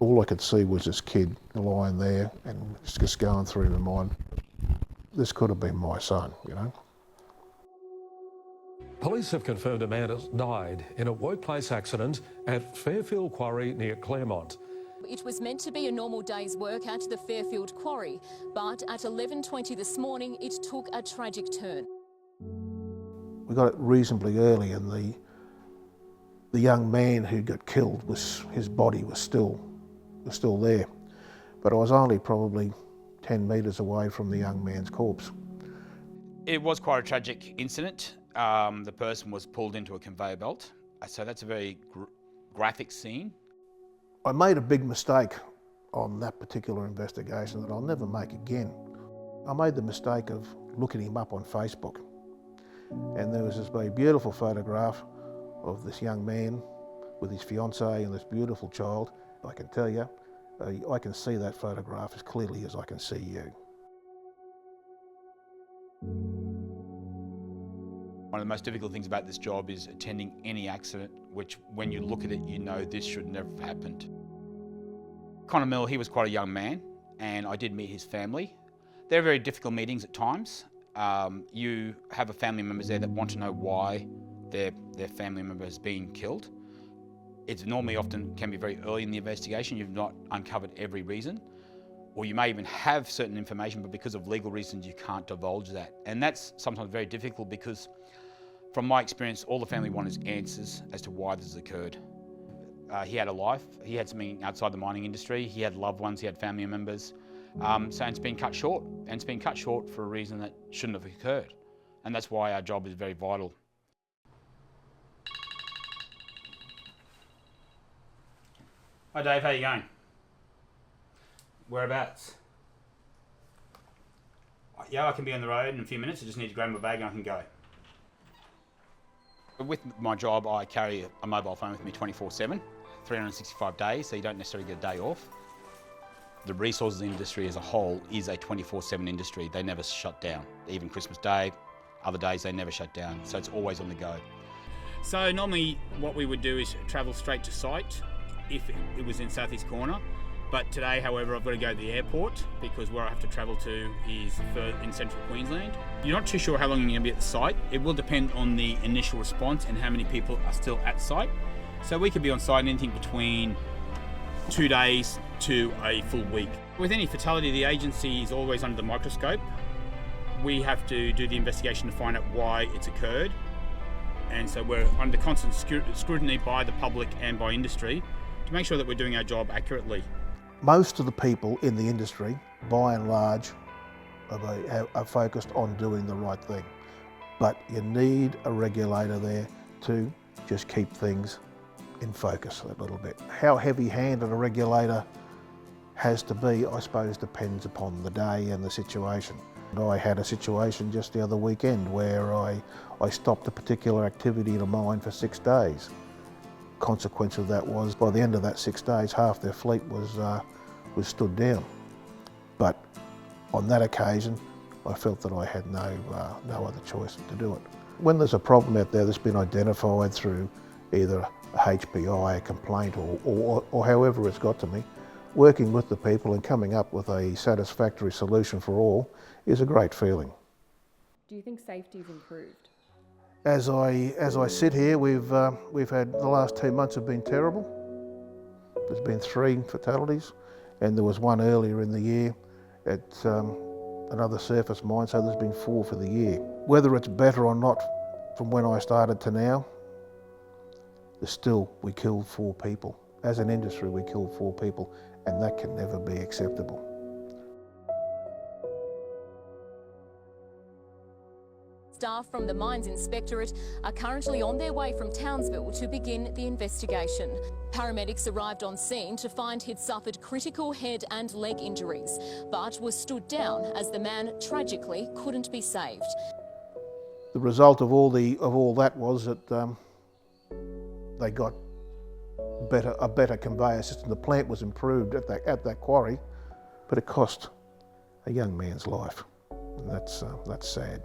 All I could see was this kid lying there and just going through my mind, this could have been my son, you know. Police have confirmed a man has died in a workplace accident at Fairfield Quarry near Claremont. It was meant to be a normal day's work at the Fairfield Quarry, but at 11:20 this morning, it took a tragic turn. We got it reasonably early, and the young man who got killed, his body was still there. But I was only probably 10 metres away from the young man's corpse. It was quite a tragic incident. The person was pulled into a conveyor belt, so that's a very graphic scene. I made a big mistake on that particular investigation that I'll never make again. I made the mistake of looking him up on Facebook, and there was this very beautiful photograph of this young man with his fiancée and this beautiful child. I can tell you, I can see that photograph as clearly as I can see you. One of the most difficult things about this job is attending any accident, which when you look at it, you know this should never have happened. Connor Mill, he was quite a young man, and I did meet his family. They're very difficult meetings at times. You have a family members there that want to know why their family member has been killed. It's normally often can be very early in the investigation. You've not uncovered every reason, or you may even have certain information, but because of legal reasons, you can't divulge that. And that's sometimes very difficult because from my experience, all the family want is answers as to why this has occurred. He had a life, he had something outside the mining industry, he had loved ones, he had family members. So it's been cut short, and it's been cut short for a reason that shouldn't have occurred. And that's why our job is very vital. Hi Dave, how you going? Whereabouts? Yeah, I can be on the road in a few minutes. I just need to grab my bag and I can go. With my job, I carry a mobile phone with me 24/7, 365 days, so you don't necessarily get a day off. The resources industry as a whole is a 24/7 industry. They never shut down. Even Christmas Day, other days, they never shut down. So it's always on the go. So normally what we would do is travel straight to site if it was in Southeast Corner. But today, however, I've got to go to the airport because where I have to travel to is in central Queensland. You're not too sure how long you're going to be at the site. It will depend on the initial response and how many people are still at site. So we could be on site anything between 2 days to a full week. With any fatality, the agency is always under the microscope. We have to do the investigation to find out why it's occurred. And so we're under constant scrutiny by the public and by industry to make sure that we're doing our job accurately. Most of the people in the industry, by and large, are focused on doing the right thing. But you need a regulator there to just keep things in focus a little bit. How heavy-handed a regulator has to be, I suppose, depends upon the day and the situation. I had a situation just the other weekend where I stopped a particular activity in a mine for 6 days. Consequence of that was, by the end of that 6 days, half their fleet was stood down. But on that occasion, I felt that I had no other choice to do it. When there's a problem out there that's been identified through either a HPI, a complaint, or however it's got to me, working with the people and coming up with a satisfactory solution for all is a great feeling. Do you think safety's improved? As I sit here, we've had the last 2 months have been terrible. There's been 3 fatalities, and there was 1 earlier in the year at another surface mine, so there's been 4 for the year. Whether it's better or not from when I started to now, we killed 4 people. As an industry, we killed 4 people, and that can never be acceptable. Staff from the Mines Inspectorate are currently on their way from Townsville to begin the investigation. Paramedics arrived on scene to find he'd suffered critical head and leg injuries, but was stood down as the man tragically couldn't be saved. The result of all that was that they got a better conveyor system. The plant was improved at that quarry, but it cost a young man's life, and that's sad.